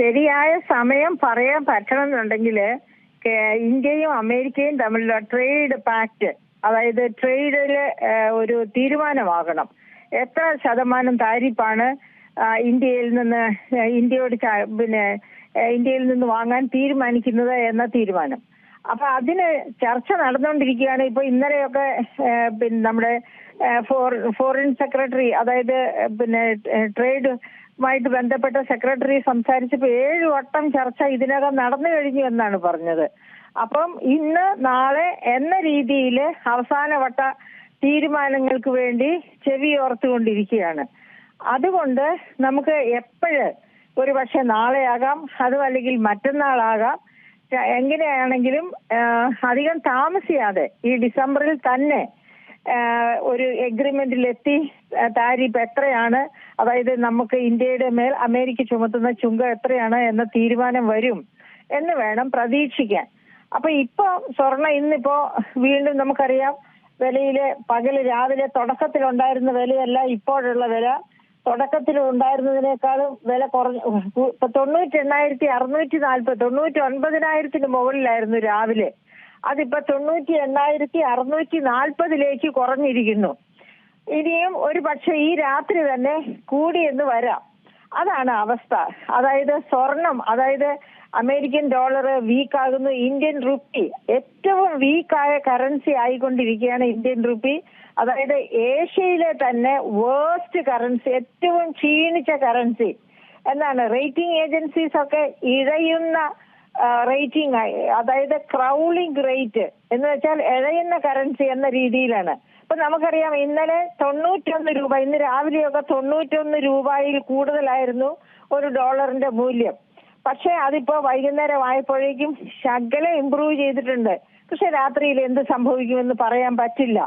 ശരിയായ സമയം പറയാൻ പറ്റണമെന്നുണ്ടെങ്കിൽ ഇന്ത്യയും അമേരിക്കയും തമ്മിലുള്ള ട്രേഡ് പാക്ട്, അതായത് ട്രേഡിൽ ഒരു തീരുമാനമാകണം. എത്ര ശതമാനം താരിഫാണ് ഇന്ത്യയിൽ നിന്ന് വാങ്ങാൻ തീരുമാനിക്കുന്നത് എന്ന തീരുമാനം. അപ്പൊ അതിന് ചർച്ച നടന്നുകൊണ്ടിരിക്കുകയാണ്. ഇപ്പൊ ഇന്നലെയൊക്കെ നമ്മുടെ ഫോറിൻ സെക്രട്ടറി, അതായത് ട്രേഡുമായിട്ട് ബന്ധപ്പെട്ട സെക്രട്ടറി സംസാരിച്ചപ്പോൾ 7 വട്ടം ചർച്ച ഇതിനകം നടന്നു കഴിഞ്ഞു എന്നാണ് പറഞ്ഞത്. അപ്പം ഇന്ന് നാളെ എന്ന രീതിയിൽ അവസാനവട്ട തീരുമാനങ്ങൾക്ക് വേണ്ടി ചെവിയോർത്തുകൊണ്ടിരിക്കുകയാണ്. അതുകൊണ്ട് നമുക്ക് ഒരു പക്ഷെ നാളെയാകാം, അതും അല്ലെങ്കിൽ മറ്റന്നാളാകാം. എങ്ങനെയാണെങ്കിലും അധികം താമസിയാതെ ഈ ഡിസംബറിൽ തന്നെ ഒരു എഗ്രിമെന്റിലെത്തി താരിഫ് എത്രയാണ്, അതായത് നമുക്ക് ഇന്ത്യയുടെ മേൽ അമേരിക്ക ചുമത്തുന്ന ചുങ്കം എത്രയാണ് എന്ന തീരുമാനം വരും എന്ന് വേണം പ്രതീക്ഷിക്കാൻ. അപ്പൊ ഇപ്പൊ ഇന്നിപ്പോ വീണ്ടും നമുക്കറിയാം, വിലയില് രാവിലെ തുടക്കത്തിലുണ്ടായിരുന്ന വിലയല്ല ഇപ്പോഴുള്ള വില. തുടക്കത്തിൽ ഉണ്ടായിരുന്നതിനേക്കാളും വില കുറഞ്ഞു. 98,640, 99,000 മുകളിലായിരുന്നു രാവിലെ. അതിപ്പോ 98,640 കുറഞ്ഞിരിക്കുന്നു. ഇനിയും ഒരു പക്ഷെ ഈ രാത്രി തന്നെ കൂടിയെന്ന് വരാം. അതാണ് അവസ്ഥ. അതായത് അതായത് അമേരിക്കൻ ഡോളർ വീക്കാകുന്നു. ഇന്ത്യൻ റുപ്പി ഏറ്റവും വീക്കായ കറൻസി ആയിക്കൊണ്ടിരിക്കുകയാണ് ഇന്ത്യൻ റുപ്പി. അതായത് ഏഷ്യയിലെ തന്നെ വേഴ്സ്റ്റ് കറൻസി, ഏറ്റവും ക്ഷീണിച്ച കറൻസി എന്നാണ് റേറ്റിംഗ് ഏജൻസീസ് ഒക്കെ ഇഴയുന്ന റേറ്റിംഗ്, അതായത് ക്രൗളിംഗ് റേറ്റ് എന്ന് വെച്ചാൽ ഇഴയുന്ന കറൻസി എന്ന രീതിയിലാണ്. ഇപ്പൊ നമുക്കറിയാം, ഇന്നലെ 91 രൂപ, ഇന്ന് രാവിലെയൊക്കെ 91 രൂപയിൽ കൂടുതലായിരുന്നു ഒരു ഡോളറിന്റെ മൂല്യം. പക്ഷെ അതിപ്പോ വൈകുന്നേരം ആയപ്പോഴേക്കും ശകലം ഇംപ്രൂവ് ചെയ്തിട്ടുണ്ട്. പക്ഷെ രാത്രിയിൽ എന്ത് സംഭവിക്കുമെന്ന് പറയാൻ പറ്റില്ല.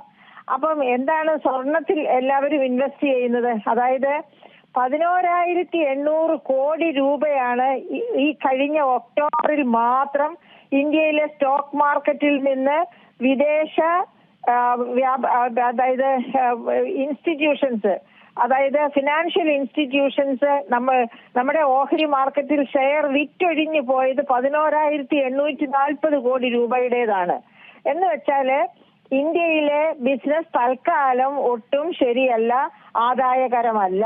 അപ്പം എന്താണ് സ്വർണത്തിൽ എല്ലാവരും ഇൻവെസ്റ്റ് ചെയ്യുന്നത്? അതായത് 11,800 കോടി രൂപയാണ് ഈ കഴിഞ്ഞ ഒക്ടോബറിൽ മാത്രം ഇന്ത്യയിലെ സ്റ്റോക്ക് മാർക്കറ്റിൽ നിന്ന് വിദേശ അതായത് ഇൻസ്റ്റിറ്റ്യൂഷൻസ്, അതായത് ഫിനാൻഷ്യൽ ഇൻസ്റ്റിറ്റ്യൂഷൻസ് നമ്മുടെ ഓഹരി മാർക്കറ്റിൽ ഷെയർ വിറ്റൊഴിഞ്ഞു പോയത് 11,840 കോടി രൂപയുടേതാണ്. എന്ന് വെച്ചാല് ഇന്ത്യയിലെ ബിസിനസ് തൽക്കാലം ഒട്ടും ശരിയല്ല, ആദായകരമല്ല.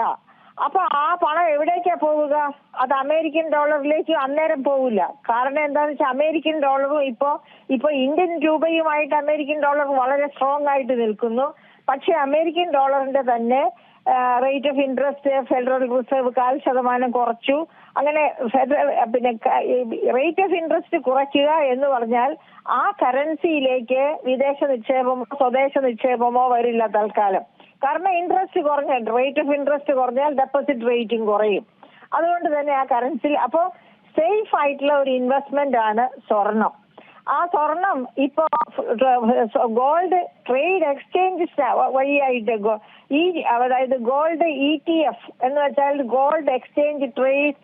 അപ്പൊ ആ പണം എവിടേക്കാ പോവുക? അത് അമേരിക്കൻ ഡോളറിലേക്ക് അന്നേരം പോവില്ല. കാരണം എന്താണെന്ന് വെച്ചാൽ അമേരിക്കൻ ഡോളറും ഇപ്പൊ ഇന്ത്യൻ രൂപയുമായിട്ട് അമേരിക്കൻ ഡോളർ വളരെ സ്ട്രോങ് ആയിട്ട് നിൽക്കുന്നു. പക്ഷെ അമേരിക്കൻ ഡോളറിന്റെ തന്നെ rate of interest federal reserve 0.5% കുറച്ചു. അങ്ങനെ റേറ്റ് ഓഫ് ഇൻട്രസ്റ്റ് കുറയ്ക്കുക എന്ന് പറഞ്ഞാൽ ആ കറൻസിയിലേക്ക് വിദേശ നിക്ഷേപമോ സ്വദേശ നിക്ഷേപമോ വരില്ല തൽക്കാലം. കാരണം ഇൻട്രസ്റ്റ് കുറഞ്ഞാൽ, റേറ്റ് ഓഫ് ഇൻട്രസ്റ്റ് കുറഞ്ഞാൽ ഡെപ്പോസിറ്റ് റേറ്റും കുറയും. അതുകൊണ്ട് തന്നെ ആ കറൻസിയിൽ അപ്പോൾ സേഫ് ആയിട്ടുള്ള ഒരു ഇൻവെസ്റ്റ്മെന്റ് ആണ് സ്വർണം. ആ സ്വർണം ഇപ്പോ ഗോൾഡ് ട്രേഡ് എക്സ്ചേഞ്ച് വഴിയായിട്ട് അതായത് ഗോൾഡ് ETF എന്ന് വെച്ചാൽ ഗോൾഡ് എക്സ്ചേഞ്ച് ട്രേഡ്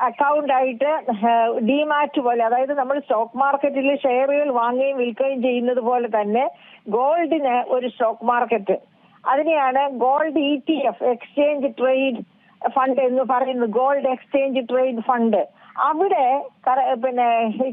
അക്കൗണ്ട് ആയിട്ട് ഡിമാറ്റ് പോലെ, അതായത് നമ്മൾ സ്റ്റോക്ക് മാർക്കറ്റിൽ ഷെയറുകൾ വാങ്ങുകയും വിൽക്കുകയും ചെയ്യുന്നത് പോലെ തന്നെ ഗോൾഡിന് ഒരു സ്റ്റോക്ക് മാർക്കറ്റ്, അതിനെയാണ് gold ETF exchange trade fund എന്ന് പറയുന്നത്. ഗോൾഡ് എക്സ്ചേഞ്ച് ട്രേഡ് ഫണ്ട്, അവിടെ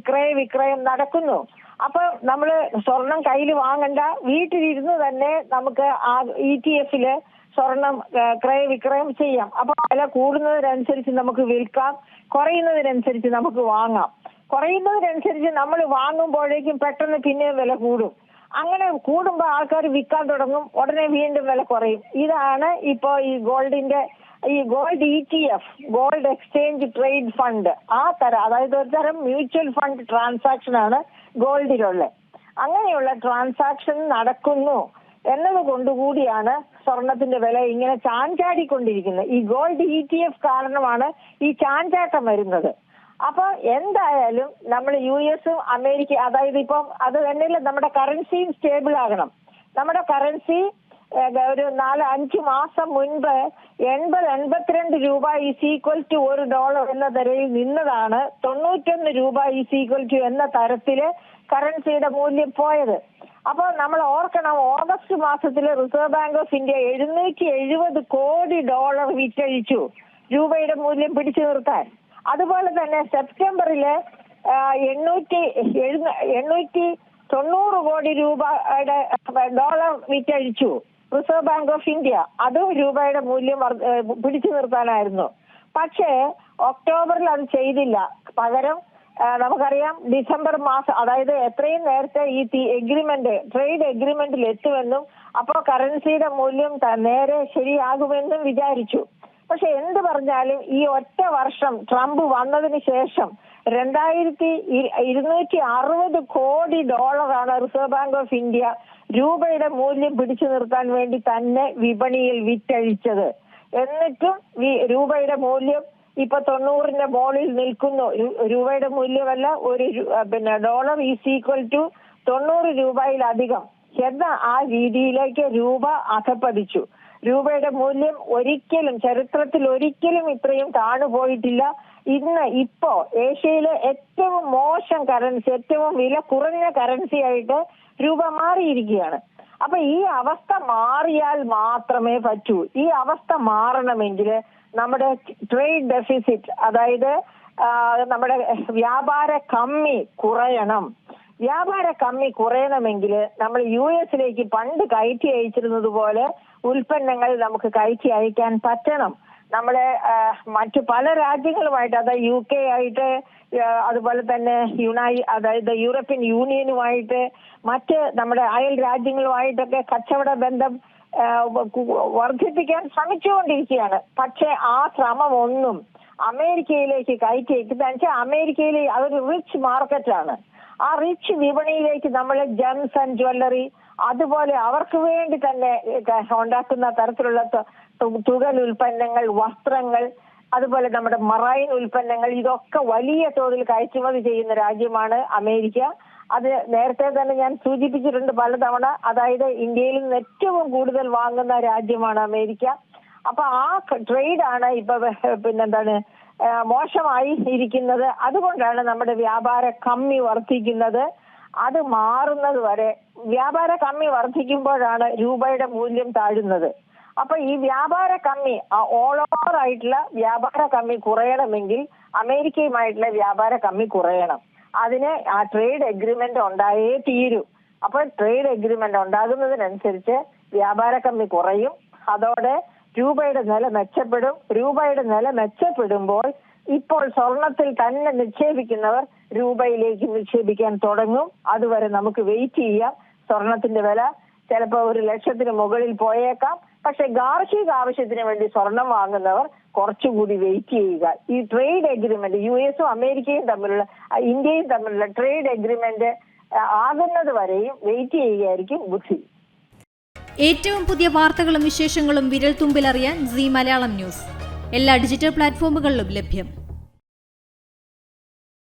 ക്രയവിക്രയം നടക്കുന്നു. അപ്പൊ നമ്മള് സ്വർണം കയ്യിൽ വാങ്ങണ്ട, വീട്ടിലിരുന്ന് തന്നെ നമുക്ക് ആ ETF-ല് സ്വർണം ക്രയവിക്രയം ചെയ്യാം. അപ്പൊ വില കൂടുന്നതിനനുസരിച്ച് നമുക്ക് വിൽക്കാം, കുറയുന്നതിനനുസരിച്ച് നമുക്ക് വാങ്ങാം. കുറയുന്നതിനനുസരിച്ച് നമ്മൾ വാങ്ങുമ്പോഴേക്കും പെട്ടെന്ന് പിന്നെയും വില കൂടും. അങ്ങനെ കൂടുമ്പോൾ ആൾക്കാർ വിൽക്കാൻ തുടങ്ങും, ഉടനെ വീണ്ടും വില കുറയും. ഇതാണ് ഇപ്പോ ഈ gold ETF, gold exchange trade fund, അതായത് ഒരു തരം മ്യൂച്വൽ ഫണ്ട് ട്രാൻസാക്ഷൻ ആണ് ഗോൾഡിലുള്ള. അങ്ങനെയുള്ള ട്രാൻസാക്ഷൻ നടക്കുന്നു എന്നത് കൊണ്ടുകൂടിയാണ് സ്വർണത്തിന്റെ വില ഇങ്ങനെ ചാഞ്ചാടിക്കൊണ്ടിരിക്കുന്നത്. ഈ ഗോൾഡ് ETF കാരണമാണ് ഈ ചാഞ്ചാട്ടം വരുന്നത്. അപ്പൊ എന്തായാലും നമ്മൾ US-ഉം അമേരിക്ക, അതായത് ഇപ്പം അത് തന്നെയല്ല, നമ്മുടെ കറൻസിയും സ്റ്റേബിൾ ആകണം. നമ്മുടെ കറൻസി ഒരു 4-5 മാസം മുൻപ് 80-82 രൂപ = $1 എന്ന തരയിൽ നിന്നതാണ് 91 രൂപ = എന്ന തരത്തില് കറൻസിയുടെ മൂല്യം പോയത്. അപ്പോൾ നമ്മൾ ഓർക്കണം, ഓഗസ്റ്റ് മാസത്തില് റിസർവ് ബാങ്ക് ഓഫ് ഇന്ത്യ $770 കോടി വിറ്റഴിച്ചു രൂപയുടെ മൂല്യം പിടിച്ചു നിർത്താൻ. അതുപോലെ തന്നെ സെപ്റ്റംബറില് 890 കോടി രൂപയുടെ ഡോളർ വിറ്റഴിച്ചു റിസർവ് ബാങ്ക് ഓഫ് ഇന്ത്യ. അതും രൂപയുടെ മൂല്യം പിടിച്ചു നിർത്താനായിരുന്നു. പക്ഷേ ഒക്ടോബറിൽ അത് ചെയ്തില്ല. പകരം നമുക്കറിയാം ഡിസംബർ മാസം, അതായത് എത്രയും നേരത്തെ ഈ ട്രേഡ് എഗ്രിമെന്റിൽ എത്തുമെന്നും അപ്പോൾ കറൻസിയുടെ മൂല്യം നേരെ ശരിയാകുമെന്നും വിചാരിച്ചു. പക്ഷെ എന്ത് പറഞ്ഞാലും ഈ ഒറ്റ വർഷം ട്രംപ് വന്നതിന് ശേഷം 2260 കോടി ഡോളറാണ് റിസർവ് ബാങ്ക് ഓഫ് ഇന്ത്യ രൂപയുടെ മൂല്യം പിടിച്ചു നിർത്താൻ വേണ്ടി തന്നെ വിപണിയിൽ വിറ്റഴിച്ചത്. എന്നിട്ടും രൂപയുടെ മൂല്യം ഇപ്പൊ 90ന്റെ മുകളിൽ നിൽക്കുന്നു. രൂപയുടെ മൂല്യമല്ല, ഡോളർ ഈസ് ഈക്വൽ ടു 90 രൂപയിലധികം എന്ന ആ രീതിയിലേക്ക് രൂപ അധപ്പതിച്ചു. രൂപയുടെ മൂല്യം ചരിത്രത്തിൽ ഒരിക്കലും ഇത്രയും താണുപോയിട്ടില്ല. ഇപ്പോ ഏഷ്യയിലെ ഏറ്റവും മോശം കറൻസി, ഏറ്റവും വില കുറഞ്ഞ കറൻസി ആയിട്ട് രൂപ മാറിയിരിക്കുകയാണ്. അപ്പൊ ഈ അവസ്ഥ മാറിയാൽ മാത്രമേ പറ്റൂ. ഈ അവസ്ഥ മാറണമെങ്കിൽ നമ്മുടെ ട്രേഡ് ഡെഫിസിറ്റ്, അതായത് നമ്മുടെ വ്യാപാര കമ്മി കുറയണം. വ്യാപാര കമ്മി കുറയണമെങ്കിൽ നമ്മൾ US പണ്ട് കയറ്റി അയച്ചിരുന്നത് പോലെ ഉൽപ്പന്നങ്ങൾ നമുക്ക് കയറ്റി അയക്കാൻ പറ്റണം. നമ്മളെ മറ്റു പല രാജ്യങ്ങളുമായിട്ട്, അതായത് UK ആയിട്ട്, അതുപോലെ തന്നെ അതായത് യൂറോപ്യൻ യൂണിയനുമായിട്ട്, മറ്റ് നമ്മുടെ അയൽ രാജ്യങ്ങളുമായിട്ടൊക്കെ കച്ചവട ബന്ധം വർദ്ധിപ്പിക്കാൻ ശ്രമിച്ചുകൊണ്ടിരിക്കുകയാണ്. പക്ഷെ ആ ശ്രമമൊന്നും അമേരിക്കയിലേക്ക് കയറ്റി അയക്കുന്നത് വെച്ചാൽ അമേരിക്കയിൽ അതൊരു റിച്ച് മാർക്കറ്റാണ്. ആ റിച്ച് വിപണിയിലേക്ക് നമ്മൾ ജെംസ് ആൻഡ് ജ്വല്ലറി, അതുപോലെ അവർക്ക് വേണ്ടി തന്നെ ഉണ്ടാക്കുന്ന തരത്തിലുള്ള തുകൽ ഉൽപ്പന്നങ്ങൾ, വസ്ത്രങ്ങൾ, അതുപോലെ നമ്മുടെ മറൈൻ ഉൽപ്പന്നങ്ങൾ, ഇതൊക്കെ വലിയ തോതിൽ കയറ്റുമതി ചെയ്യുന്ന രാജ്യമാണ് അമേരിക്ക. അത് നേരത്തെ തന്നെ ഞാൻ സൂചിപ്പിച്ചിട്ടുണ്ട് പലതവണ. അതായത് ഇന്ത്യയിൽ നിന്ന് ഏറ്റവും കൂടുതൽ വാങ്ങുന്ന രാജ്യമാണ് അമേരിക്ക. അപ്പൊ ആ ട്രേഡാണ് ഇപ്പൊ മോശമായി ഇരിക്കുന്നത്. അതുകൊണ്ടാണ് നമ്മുടെ വ്യാപാര കമ്മി വർദ്ധിക്കുന്നത്. അത് മാറുന്നത് വരെ, വ്യാപാര കമ്മി വർദ്ധിക്കുമ്പോഴാണ് രൂപയുടെ മൂല്യം താഴുന്നത്. അപ്പൊ ഈ വ്യാപാര കമ്മി, ഓൾ ഓവർ ആയിട്ടുള്ള വ്യാപാര കമ്മി കുറയണമെങ്കിൽ അമേരിക്കയുമായിട്ടുള്ള വ്യാപാര കമ്മി കുറയണം. അതിന് ആ ട്രേഡ് എഗ്രിമെന്റ് ഉണ്ടായേ തീരൂ. അപ്പൊ ട്രേഡ് എഗ്രിമെന്റ് ഉണ്ടാകുന്നതിനനുസരിച്ച് വ്യാപാര കമ്മി കുറയും. അതോടെ രൂപയുടെ നില മെച്ചപ്പെടും. രൂപയുടെ നില മെച്ചപ്പെടുമ്പോൾ ഇപ്പോൾ സ്വർണത്തിൽ തന്നെ നിക്ഷേപിക്കുന്നവർ രൂപയിലേക്ക് നിക്ഷേപിക്കാൻ തുടങ്ങും. അതുവരെ നമുക്ക് വെയിറ്റ് ചെയ്യാം. സ്വർണത്തിന്റെ വില ചിലപ്പോൾ 1,00,000 മുകളിൽ പോയേക്കാം. പക്ഷെ ഗാർഹിക ആവശ്യത്തിന് വേണ്ടി സ്വർണം വാങ്ങുന്നവർ കുറച്ചുകൂടി വെയിറ്റ് ചെയ്യുക. ഈ ട്രേഡ് എഗ്രിമെന്റ് US-ഉം അമേരിക്കയും തമ്മിലുള്ള, ഇന്ത്യയും തമ്മിലുള്ള ട്രേഡ് എഗ്രിമെന്റ് ആകുന്നത് വരെയും വെയിറ്റ് ചെയ്യുകയായിരിക്കും ബുദ്ധി. ഏറ്റവും പുതിയ വാർത്തകളും വിശേഷങ്ങളും വിരൽ തുമ്പിലറിയാൻ Zee മലയാളം ന്യൂസ് എല്ലാ ഡിജിറ്റൽ പ്ലാറ്റ്ഫോമുകളിലും ലഭ്യം.